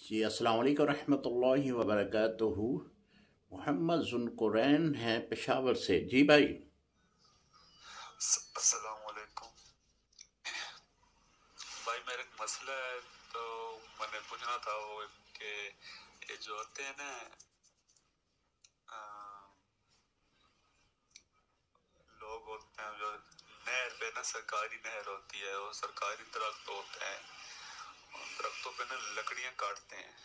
جی السلام علیکم ورحمۃ اللہ وبرکاتہ۔ محمد ذوالقرنین ہیں پشاور سے۔ جی بھائی السلام علیکم بھائی، میرا ایک مسئلہ ہے تو میں نے پوچھنا تھا وہ کہ یہ جو ہوتے ہیں نا لوگ ہوتے ہیں جو نہر پہ نا سرکاری نہر ہوتی ہے، وہ سرکاری درخت ہوتے ہیں، ان درختوں پہ نا لکڑیاں کاٹتے ہیں،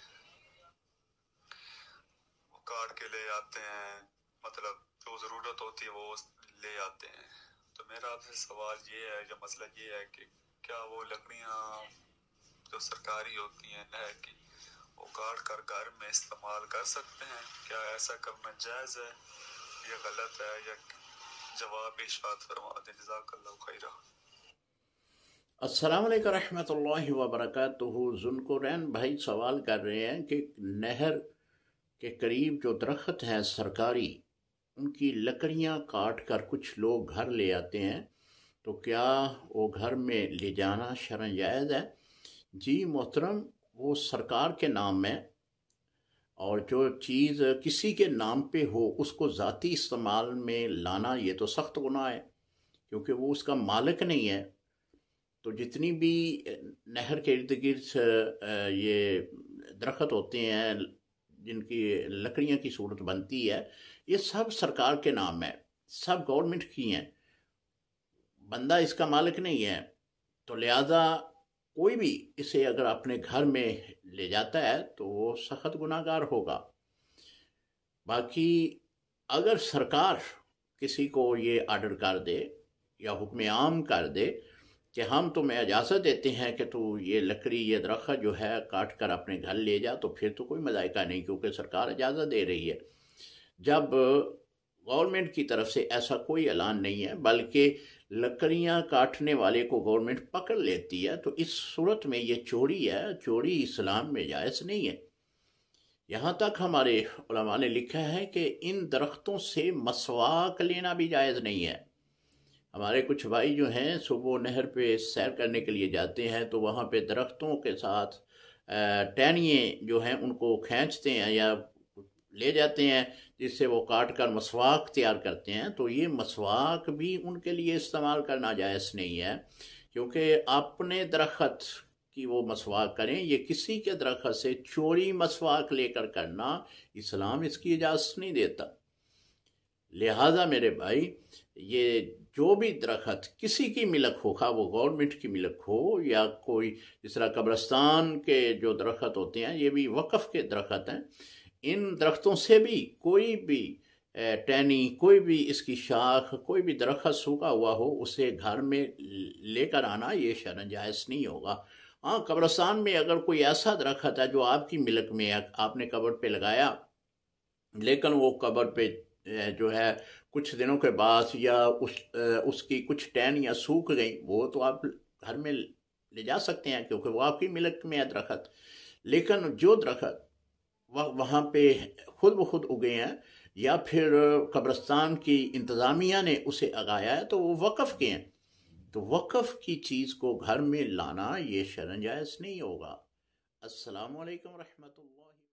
وہ کاٹ کے لے آتے ہیں، مطلب جو ضرورت ہوتی ہے وہ لے آتے ہیں۔ تو میرا آپ سے سوال یہ ہے، جو مسئلہ یہ ہے کہ کیا وہ لکڑیاں جو سرکاری ہوتی ہیں نہر کی، وہ کاٹ کر گھر میں استعمال کر سکتے ہیں؟ کیا ایسا کرنا جائز ہے یا غلط ہے؟ یا جواب ارشاد فرما دیں، جزاک اللہ خیرہ۔ السلام علیکم ورحمۃ اللہ وبرکاتہ۔ ذوالقرنین بھائی سوال کر رہے ہیں کہ نہر کے قریب جو درخت ہیں سرکاری، ان کی لکڑیاں کاٹ کر کچھ لوگ گھر لے آتے ہیں، تو کیا وہ گھر میں لے جانا شرعاً جائز ہے؟ جی محترم، وہ سرکار کے نام ہے، اور جو چیز کسی کے نام پہ ہو اس کو ذاتی استعمال میں لانا یہ تو سخت گناہ ہے، کیونکہ وہ اس کا مالک نہیں ہے۔ تو جتنی بھی نہر کے ارد گرد یہ درخت ہوتے ہیں جن کی لکڑیاں کی صورت بنتی ہے، یہ سب سرکار کے نام ہے، سب گورنمنٹ کی ہیں، بندہ اس کا مالک نہیں ہے۔ تو لہذا کوئی بھی اسے اگر اپنے گھر میں لے جاتا ہے تو وہ سخت گناہ گار ہوگا۔ باقی اگر سرکار کسی کو یہ آرڈر کر دے یا حکم عام کر دے کہ ہم تمہیں اجازت دیتے ہیں کہ تو یہ لکڑی یہ درخت جو ہے کاٹ کر اپنے گھر لے جا، تو پھر تو کوئی مذائقہ نہیں، کیونکہ سرکار اجازت دے رہی ہے۔ جب گورنمنٹ کی طرف سے ایسا کوئی اعلان نہیں ہے، بلکہ لکڑیاں کاٹنے والے کو گورنمنٹ پکڑ لیتی ہے، تو اس صورت میں یہ چوری ہے، چوری اسلام میں جائز نہیں ہے۔ یہاں تک ہمارے علماء نے لکھا ہے کہ ان درختوں سے مسواک لینا بھی جائز نہیں ہے۔ ہمارے کچھ بھائی جو ہیں صبح نہر پہ سیر کرنے کے لیے جاتے ہیں، تو وہاں پہ درختوں کے ساتھ ٹہنیے جو ہیں ان کو کھینچتے ہیں یا لے جاتے ہیں، جس سے وہ کاٹ کر مسواک تیار کرتے ہیں۔ تو یہ مسواک بھی ان کے لیے استعمال کرنا جائز نہیں ہے، کیونکہ اپنے درخت کی وہ مسواک کریں، یہ کسی کے درخت سے چوری مسواک لے کر کرنا اسلام اس کی اجازت نہیں دیتا۔ لہذا میرے بھائی، یہ جو بھی درخت کسی کی ملک ہو، خواہ وہ گورنمنٹ کی ملک ہو یا کوئی جس طرح قبرستان کے جو درخت ہوتے ہیں یہ بھی وقف کے درخت ہیں، ان درختوں سے بھی کوئی بھی ٹہنی، کوئی بھی اس کی شاخ، کوئی بھی درخت سوکھا ہوا ہو، اسے گھر میں لے کر آنا یہ شرعاً جائز نہیں ہوگا۔ ہاں، قبرستان میں اگر کوئی ایسا درخت ہے جو آپ کی ملک میں ہے، آپ نے قبر پہ لگایا، لیکن وہ قبر پہ جو ہے کچھ دنوں کے بعد یا اس کی کچھ ٹہنیاں سوکھ گئیں، وہ تو آپ گھر میں لے جا سکتے ہیں، کیونکہ وہ آپ کی ملک میں ہے درخت۔ لیکن جو درخت وہاں پہ خود بخود اگے ہیں یا پھر قبرستان کی انتظامیہ نے اسے اگایا ہے، تو وہ وقف کے ہیں، تو وقف کی چیز کو گھر میں لانا یہ شرعاً جائز نہیں ہوگا۔ السلام علیکم ورحمۃ اللہ۔